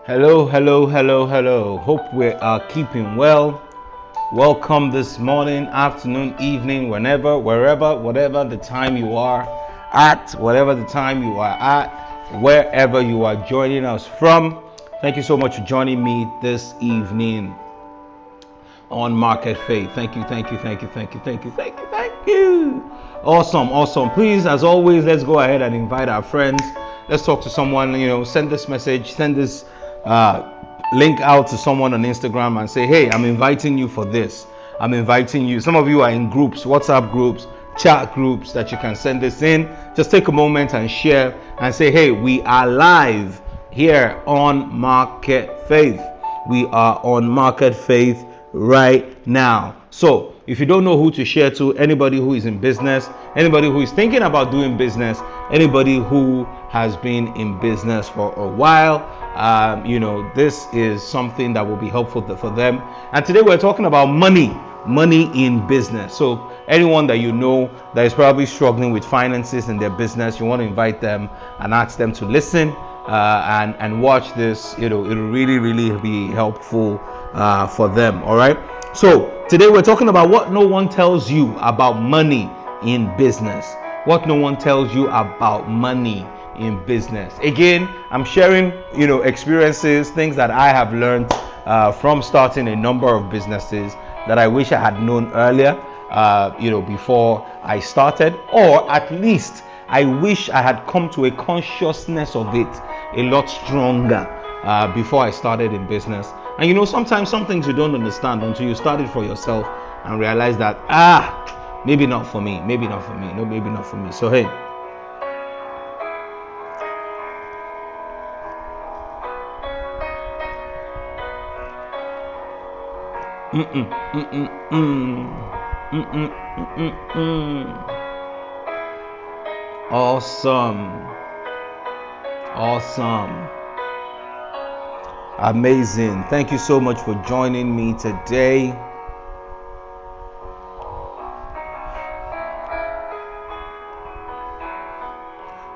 Hello, hello, hello, hello. Hope we are keeping well. Welcome this morning, afternoon, evening, whenever, wherever, whatever the time you are at, whatever the time you are at, wherever you are joining us from. Thank you so much for joining me this evening on Market Faith. Thank you, thank you, thank you, thank you, thank you, thank you, thank you. Awesome, awesome. Please, as always, let's go ahead and invite our friends. Let's talk to someone, send this message, send this link out to someone on Instagram and say, hey, I'm inviting you for this. I'm inviting you. Some of you are in groups, WhatsApp groups, chat groups that you can send this in. Just take a moment and share and say, hey, we are live here on Market Faith. We are on Market Faith right now. So if you don't know who to share to, anybody who is in business, anybody who is thinking about doing business, anybody who has been in business for a while, this is something that will be helpful for them. And today we're talking about money in business. So anyone that you know that is probably struggling with finances in their business, you want to invite them and ask them to listen and watch this. It'll really be helpful for them. All right, so today we're talking about what no one tells you about money in business. What no one tells you about money in business. Again, I'm sharing experiences, things that I have learned from starting a number of businesses that I wish I had known earlier, before I started, or at least I wish I had come to a consciousness of it a lot stronger before I started in business. And sometimes some things you don't understand until you start it for yourself and realize that maybe not for me, maybe not for me, no, maybe not for me. So hey, awesome, awesome, amazing. Thank you so much for joining me today.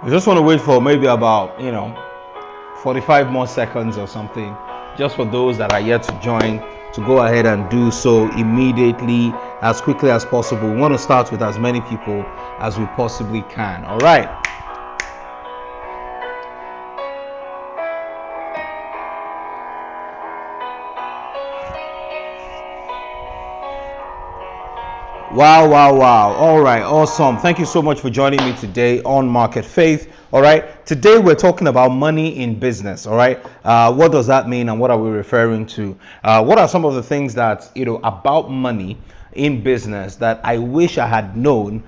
I just want to wait for maybe about 45 more seconds or something, just for those that are yet to join to go ahead and do so immediately, as quickly as possible. We want to start with as many people as we possibly can. All right. Wow, wow, wow. All right, awesome. Thank you so much for joining me today on Market Faith. All right, today we're talking about money in business. All right, what does that mean and what are we referring to? What are some of the things that, about money in business that I wish I had known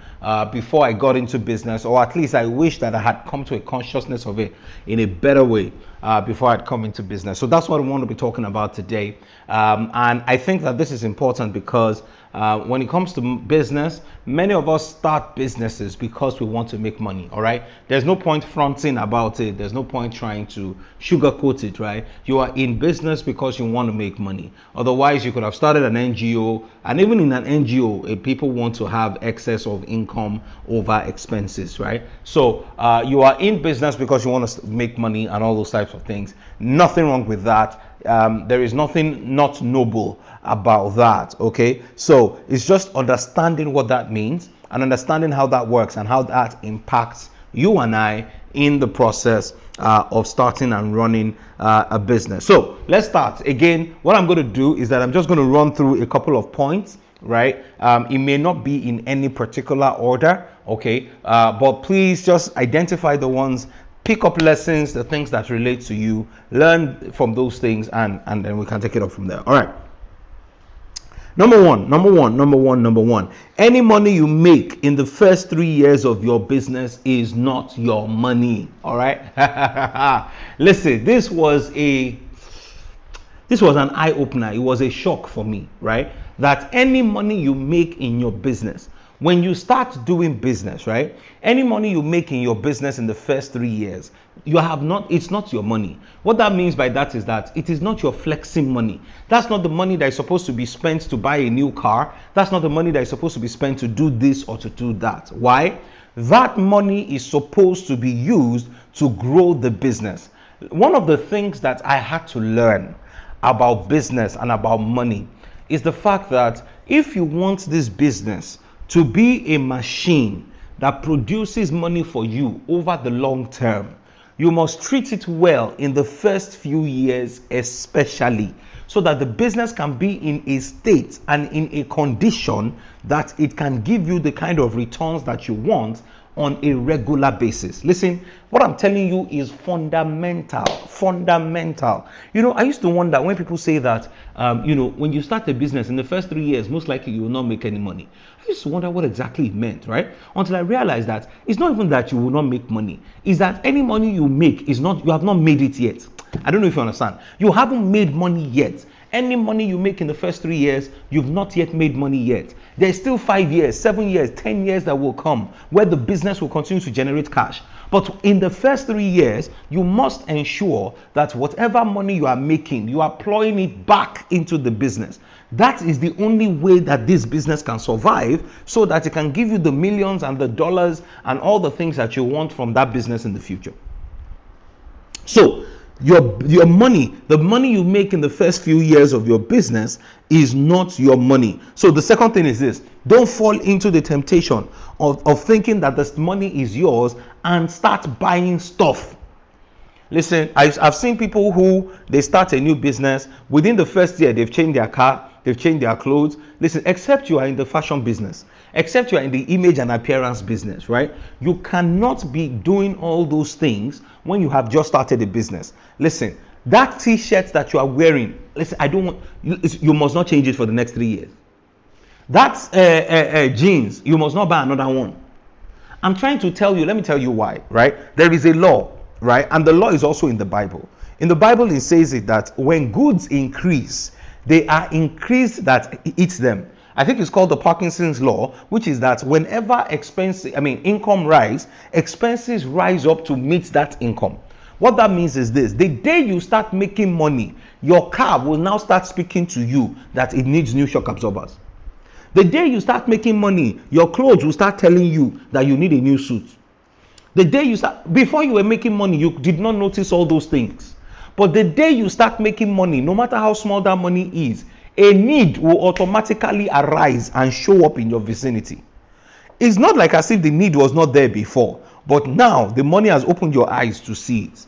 before I got into business, or at least I wish that I had come to a consciousness of it in a better way before I'd come into business. So that's what I want to be talking about today. And I think that this is important because when it comes to business, many of us start businesses because we want to make money. All right, there's no point fronting about it, there's no point trying to sugarcoat it, right? You are in business because you want to make money. Otherwise, you could have started an NGO, and even in an NGO, people want to have excess of income over expenses, right? So you are in business because you want to make money and all those types of things. Nothing wrong with that. There is nothing not noble about that. Okay, so it's just understanding what that means and understanding how that works and how that impacts you and I in the process of starting and running a business. So let's start. Again, what I'm going to do is that I'm just going to run through a couple of points, right? It may not be in any particular order, okay, but please just identify the ones, pick up lessons, the things that relate to you, learn from those things, and then we can take it up from there. All right. Number one. Any money you make in the first 3 years of your business is not your money. All right. Listen, this was an eye opener. It was a shock for me, right? That any money you make in your business, When you start doing business, right? Any money you make in your business in the first 3 years, it's not your money. What that means by that is that it is not your flexing money. That's not the money that is supposed to be spent to buy a new car. That's not the money that is supposed to be spent to do this or to do that. Why? That money is supposed to be used to grow the business. One of the things that I had to learn about business and about money is the fact that if you want this business to be a machine that produces money for you over the long term, you must treat it well in the first few years, especially so that the business can be in a state and in a condition that it can give you the kind of returns that you want on a regular basis. Listen, what I'm telling you is fundamental. I used to wonder when people say that, when you start a business in the first 3 years, most likely you will not make any money. I used to wonder what exactly it meant, right? Until I realized that it's not even that you will not make money. It's that any money you make you have not made it yet. I don't know if you understand. You haven't made money yet. Any money you make in the first 3 years, you've not yet made money yet. There's still 5 years, 7 years, 10 years that will come where the business will continue to generate cash. But in the first 3 years, you must ensure that whatever money you are making, you are plowing it back into the business. That is the only way that this business can survive, so that it can give you the millions and the dollars and all the things that you want from that business in the future. So your money, the money you make in the first few years of your business, is not your money. So the second thing is this: don't fall into the temptation of thinking that this money is yours and start buying stuff. Listen, I've seen people who they start a new business, within the first year they've changed their car, they've changed their clothes. Listen, except you are in the fashion business, except you are in the image and appearance business, right? You cannot be doing all those things when you have just started a business. Listen, that t-shirt that you are wearing, listen, you must not change it for the next 3 years. That jeans, you must not buy another one. I'm trying to tell you, let me tell you why, right? There is a law, right? And the law is also in the Bible. In the Bible, it says it that when goods increase, they are increased that eats them. I think it's called the Parkinson's law, which is that whenever income rise, expenses rise up to meet that income. What that means is this: the day you start making money, your car will now start speaking to you that it needs new shock absorbers. The day you start making money, your clothes will start telling you that you need a new suit. The day you start, before you were making money, you did not notice all those things. But the day you start making money, no matter how small that money is, a need will automatically arise and show up in your vicinity. It's not like as if the need was not there before, but now the money has opened your eyes to see it.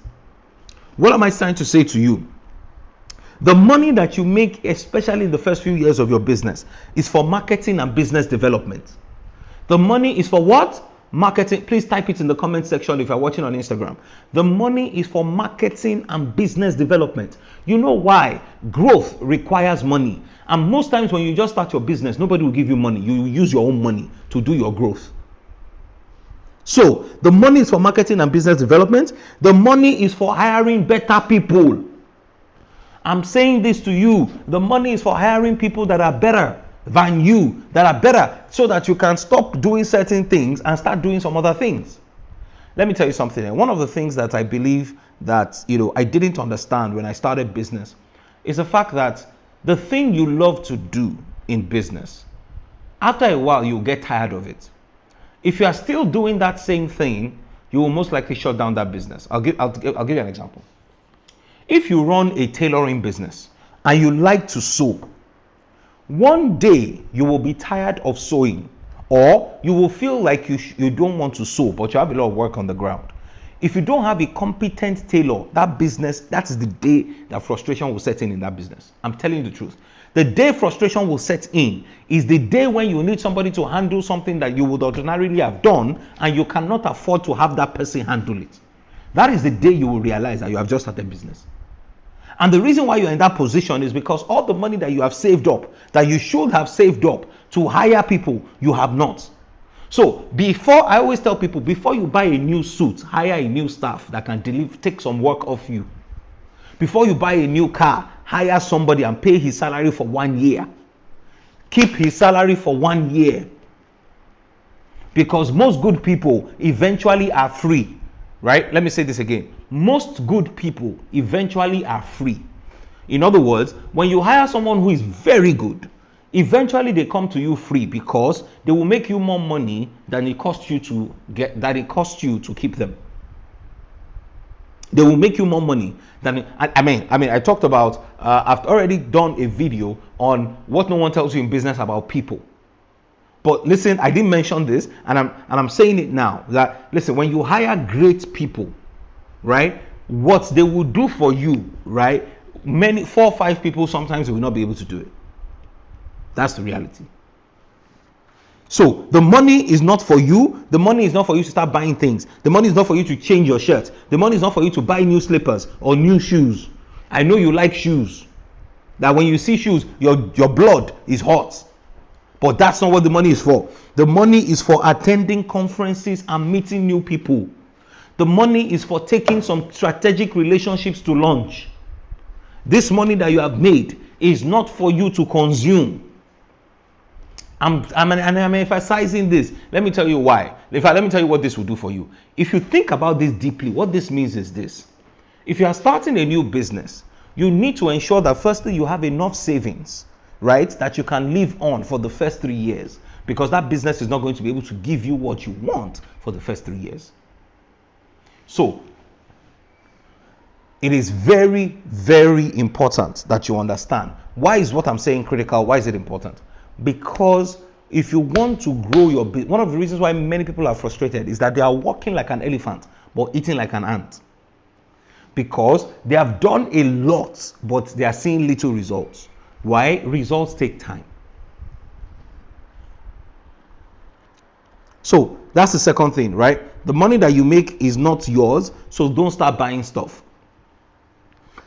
What am I trying to say to you? The money that you make, especially in the first few years of your business, is for marketing and business development. The money is for what? Marketing. Please type it in the comment section if you're watching on Instagram. The money is for marketing and business development. You know why? Growth requires money. And most times when you just start your business, nobody will give you money. You will use your own money to do your growth. So the money is for marketing and business development. The money is for hiring better people. I'm saying this to you. The money is for hiring people that are better than you, that are better, so that you can stop doing certain things and start doing some other things. Let me tell you something. One of the things that I believe that I didn't understand when I started business is the fact that the thing you love to do in business, after a while you'll get tired of it. If you are still doing that same thing, you will most likely shut down that business. I'll give you an example. If you run a tailoring business and you like to sew, one day you will be tired of sewing, or you will feel like you don't want to sew, but you have a lot of work on the ground. If you don't have a competent tailor, that is the day that frustration will set in that business. I'm telling you the truth. The day frustration will set in is the day when you need somebody to handle something that you would ordinarily have done, and you cannot afford to have that person handle it. That is the day you will realize that you have just started business. And the reason why you're in that position is because all the money that you have saved up, that you should have saved up to hire people, you have not. So I always tell people, before you buy a new suit, hire a new staff that can take some work off you. Before you buy a new car, hire somebody and pay his salary for 1 year. Keep his salary for 1 year. Because most good people eventually are free, right? Let me say this again. Most good people eventually are free. In other words, when you hire someone who is very good, eventually they come to you free because they will make you more money than it costs you to keep them. They will make you more money than I talked about. I've already done a video on what no one tells you in business about people. But listen, I didn't mention this, and I'm saying it now. That listen, when you hire great people, right, what they will do for you, right? 4 or 5 people sometimes will not be able to do it. That's the reality. So the money is not for you. The money is not for you to start buying things. The money is not for you to change your shirt. The money is not for you to buy new slippers or new shoes. I know you like shoes. That when you see shoes, your blood is hot. But that's not what the money is for. The money is for attending conferences and meeting new people. The money is for taking some strategic relationships to launch. This money that you have made is not for you to consume. I'm emphasizing this. Let me tell you why. In fact, let me tell you what this will do for you. If you think about this deeply, what this means is this. If you are starting a new business, you need to ensure that firstly you have enough savings, right, that you can live on for the first 3 years, because that business is not going to be able to give you what you want for the first 3 years. So it is very, very important that you understand. Why is what I'm saying critical? Why is it important? Because if you want to grow your business, one of the reasons why many people are frustrated is that they are walking like an elephant but eating like an ant. Because they have done a lot but they are seeing little results. Why? Results take time. So that's the second thing, right? The money that you make is not yours, so don't start buying stuff.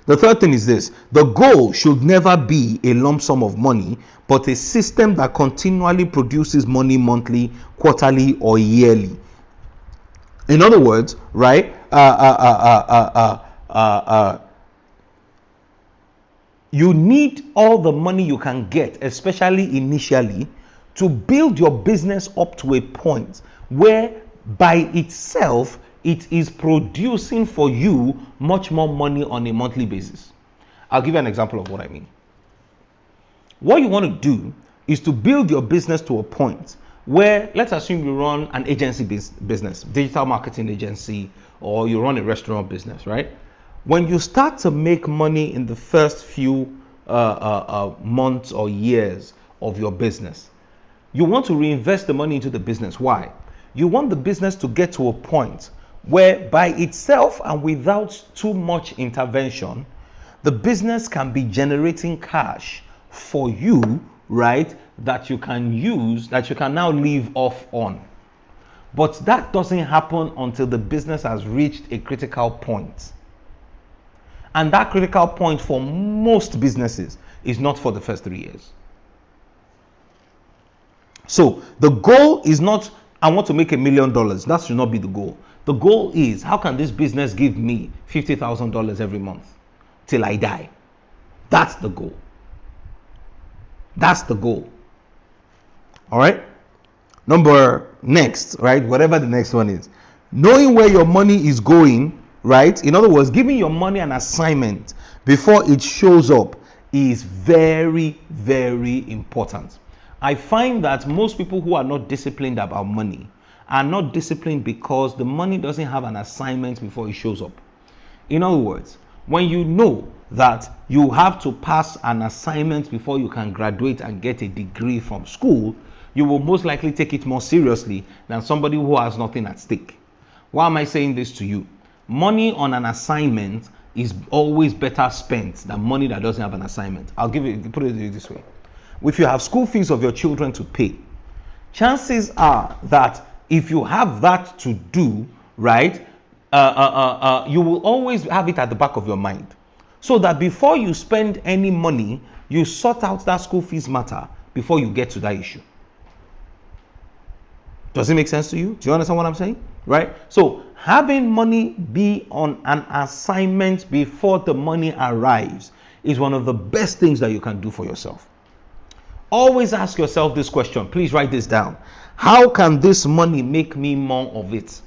The third thing is this: the goal should never be a lump sum of money, but a system that continually produces money monthly, quarterly, or yearly. In other words, right? You need all the money you can get, especially initially, to build your business up to a point where by itself it is producing for you much more money on a monthly basis. I'll give you an example of what I mean. What you want to do is to build your business to a point where, let's assume you run an agency business, digital marketing agency, or you run a restaurant business, right? When you start to make money in the first few months or years of your business, you want to reinvest the money into the business. Why? You want the business to get to a point where by itself and without too much intervention, the business can be generating cash for you, right, that you can use, that you can now live off on. But that doesn't happen until the business has reached a critical point. And that critical point for most businesses is not for the first 3 years. So the goal is not, I want to make $1 million. That should not be the goal. The goal is, how can this business give me $50,000 every month till I die? That's the goal. That's the goal. All right. Next, right? Whatever the next one is, knowing where your money is going, right? In other words, giving your money an assignment before it shows up is very, very important. I find that most people who are not disciplined about money are not disciplined because the money doesn't have an assignment before it shows up. In other words, when you know that you have to pass an assignment before you can graduate and get a degree from school, you will most likely take it more seriously than somebody who has nothing at stake. Why am I saying this to you? Money on an assignment is always better spent than money that doesn't have an assignment. Put it this way. If you have school fees of your children to pay, chances are that if you have that to do, right, you will always have it at the back of your mind, so that before you spend any money, you sort out that school fees matter before you get to that issue. Does it make sense to you? Do you understand what I'm saying? Right? So having money be on an assignment before the money arrives is one of the best things that you can do for yourself. Always ask yourself this question. Please write this down. How can this money make me more of it?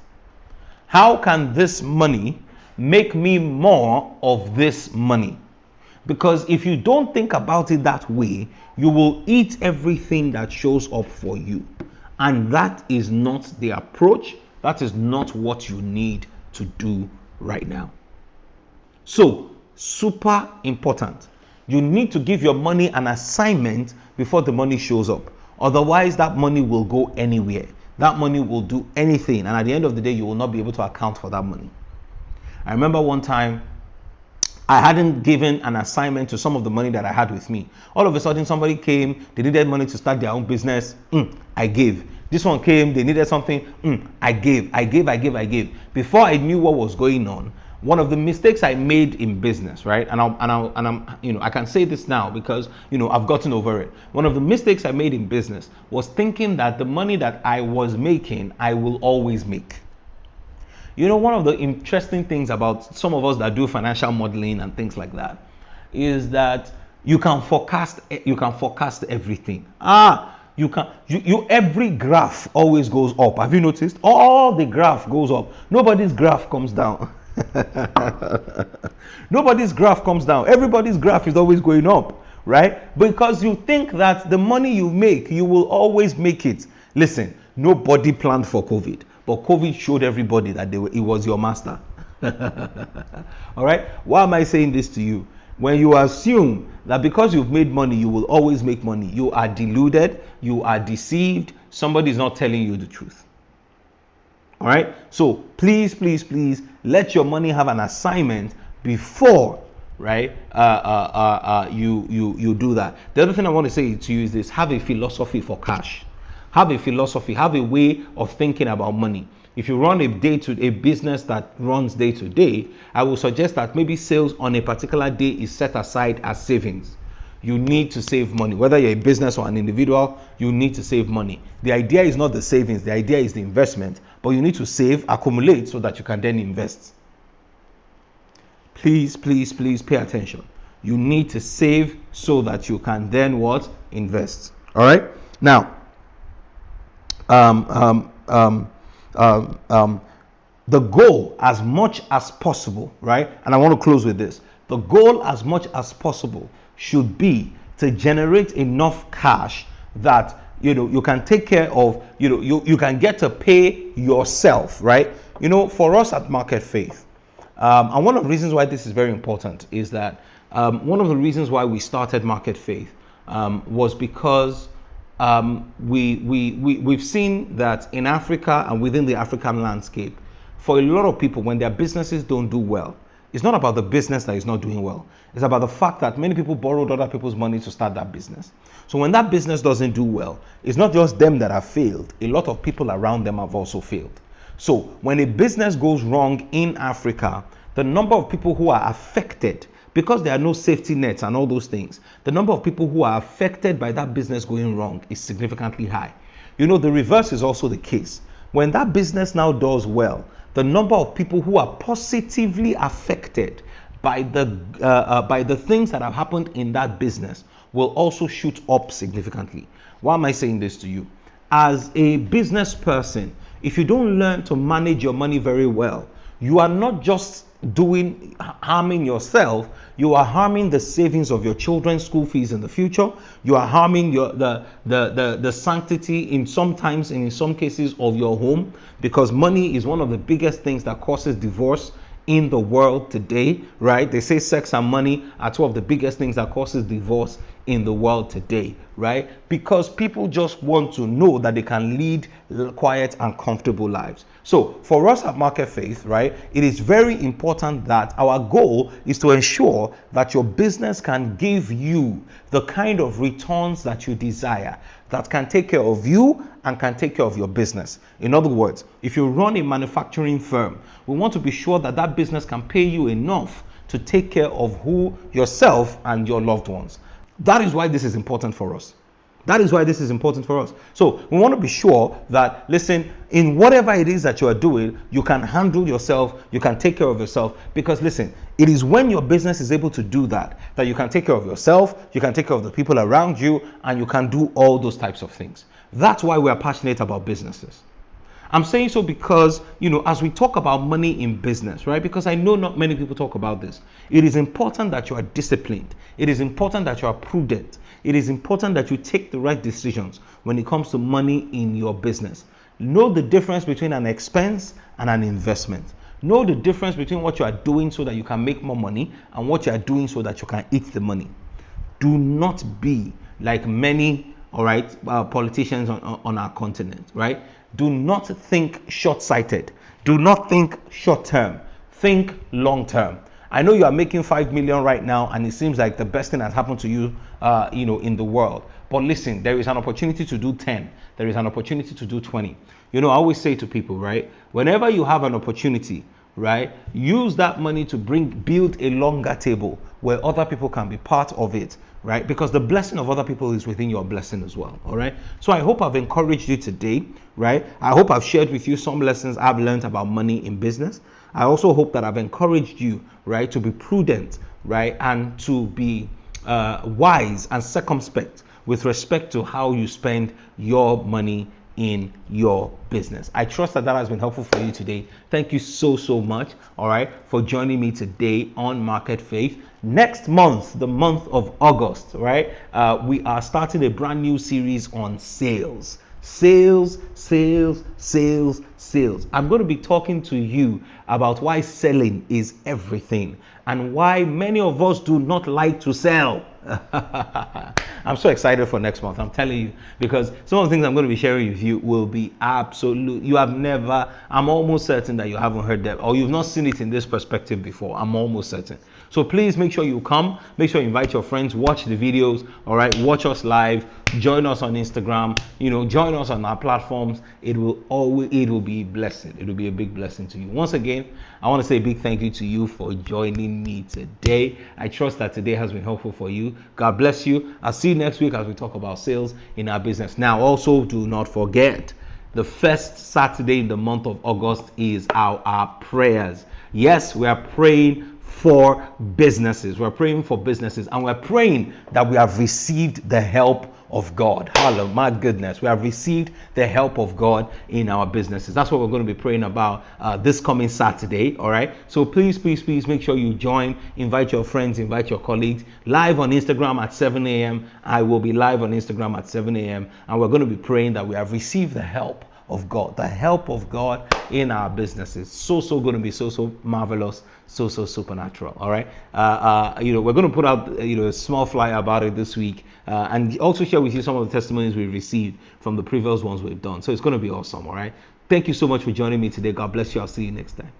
How can this money make me more of this money? Because if you don't think about it that way, you will eat everything that shows up for you. And that is not the approach. That is not what you need to do right now. So, super important. You need to give your money an assignment before the money shows up. Otherwise, that money will go anywhere. That money will do anything. And at the end of the day, you will not be able to account for that money. I remember one time, I hadn't given an assignment to some of the money that I had with me. All of a sudden, somebody came, they needed money to start their own business. I gave. This one came, they needed something. I gave. Before I knew what was going on, one of the mistakes I made in business, right? And I'm, I can say this now because, I've gotten over it. One of the mistakes I made in business was thinking that the money that I was making, I will always make. One of the interesting things about some of us that do financial modeling and things like that is that you can forecast everything. Every graph always goes up. Have you noticed? All the graph goes up. Nobody's graph comes down. Nobody's graph comes down. Everybody's graph is always going up, right? Because you think that the money you make, you will always make it. Listen, nobody planned for COVID. But COVID showed everybody that it was your master. All right? Why am I saying this to you? When you assume that because you've made money, you will always make money, you are deluded, you are deceived. Somebody is not telling you the truth. All right? So please, let your money have an assignment before, right? You do that. The other thing I want to say to you is this: have a philosophy for cash. Have a philosophy, have a way of thinking about money. If you run a business that runs day to day, I will suggest that maybe sales on a particular day is set aside as savings. You need to save money. Whether you're a business or an individual, you need to save money. The idea is not the savings, the idea is the investment. But you need to save, accumulate, so that you can then invest. Please pay attention. You need to save so that you can then what? Invest. All right? Now, the goal as much as possible, right? And I want to close with this. The goal as much as possible should be to generate enough cash that you can take care of, you can get to pay yourself, right? For us at Market Faith, and one of the reasons why this is very important is that one of the reasons why we started Market Faith was because we've seen that in Africa and within the African landscape, for a lot of people, when their businesses don't do well, it's not about the business that is not doing well. It's about the fact that many people borrowed other people's money to start that business. So when that business doesn't do well, it's not just them that have failed. A lot of people around them have also failed. So when a business goes wrong in Africa, the number of people who are affected, because there are no safety nets and all those things, the number of people who are affected by that business going wrong is significantly high. The reverse is also the case. When that business now does well, the number of people who are positively affected by the things that have happened in that business will also shoot up significantly. Why am I saying this to you? As a business person, if you don't learn to manage your money very well, you are not just harming yourself, you are harming the savings of your children's school fees in the future. You are harming the sanctity in some cases of your home, because money is one of the biggest things that causes divorce in the world today, right? They say sex and money are two of the biggest things that causes divorce in the world today, right? Because people just want to know that they can lead quiet and comfortable lives. So for us at Market Faith, right, it is very important that our goal is to ensure that your business can give you the kind of returns that you desire, that can take care of you and can take care of your business. In other words, if you run a manufacturing firm, we want to be sure that that business can pay you enough to take care of yourself and your loved ones. That is why this is important for us. That is why this is important for us. So we want to be sure that, listen, in whatever it is that you are doing, you can handle yourself, you can take care of yourself. Because listen, it is when your business is able to do that, that you can take care of yourself, you can take care of the people around you, and you can do all those types of things. That's why we are passionate about businesses. I'm saying so because, as we talk about money in business, right? Because I know not many people talk about this. It is important that you are disciplined. It is important that you are prudent. It is important that you take the right decisions when it comes to money in your business. Know the difference between an expense and an investment. Know the difference between what you are doing so that you can make more money and what you are doing so that you can eat the money. Do not be like many, all right, politicians on our continent, right? Do not think short-sighted. Do not think short-term. Think long-term. I know you are making 5 million right now, and it seems like the best thing has happened to you, in the world. But listen, there is an opportunity to do 10. There is an opportunity to do 20. I always say to people, right? Whenever you have an opportunity, right, use that money to build a longer table where other people can be part of it, right? Because the blessing of other people is within your blessing as well. All right. So I hope I've encouraged you today, right? I hope I've shared with you some lessons I've learned about money in business. I also hope that I've encouraged you, right, to be prudent, right, and to be wise and circumspect with respect to how you spend your money in your business. I trust that has been helpful for you today. Thank you so much, all right, for joining me today on Market Faith. Next month, the month of August, right, we are starting a brand new series on sales. Sales. I'm going to be talking to you about why selling is everything and why many of us do not like to sell. I'm so excited for next month. I'm telling you, because some of the things I'm going to be sharing with you will be absolute. I'm almost certain that you haven't heard that or you've not seen it in this perspective before. I'm almost certain. So please make sure you come. Make sure you invite your friends. Watch the videos. All right. Watch us live. Join us on Instagram. Join us on our platforms. It will be a blessing. It will be a big blessing to you. Once again, I want to say a big thank you to you for joining me today. I trust that today has been helpful for you. God bless you. I'll see you next week as we talk about sales in our business. Now, also do not forget, the first Saturday in the month of August is our prayers. Yes, we are praying for businesses. We're praying for businesses, and we're praying that we have received the help of God. Hallelujah. My goodness, we have received the help of God in our businesses. That's what we're going to be praying about this coming Saturday. All right. So please make sure you join. Invite your friends, invite your colleagues. Live on Instagram at 7 a.m. I will be live on Instagram at 7 a.m. and we're going to be praying that we have received the help of God, the help of God in our businesses. So going to be so marvelous, so supernatural. All right. We're going to put out a small flyer about it this week, and also share with you some of the testimonies we've received from the previous ones we've done. So it's going to be awesome. All right. Thank you so much for joining me today. God bless you. I'll see you next time.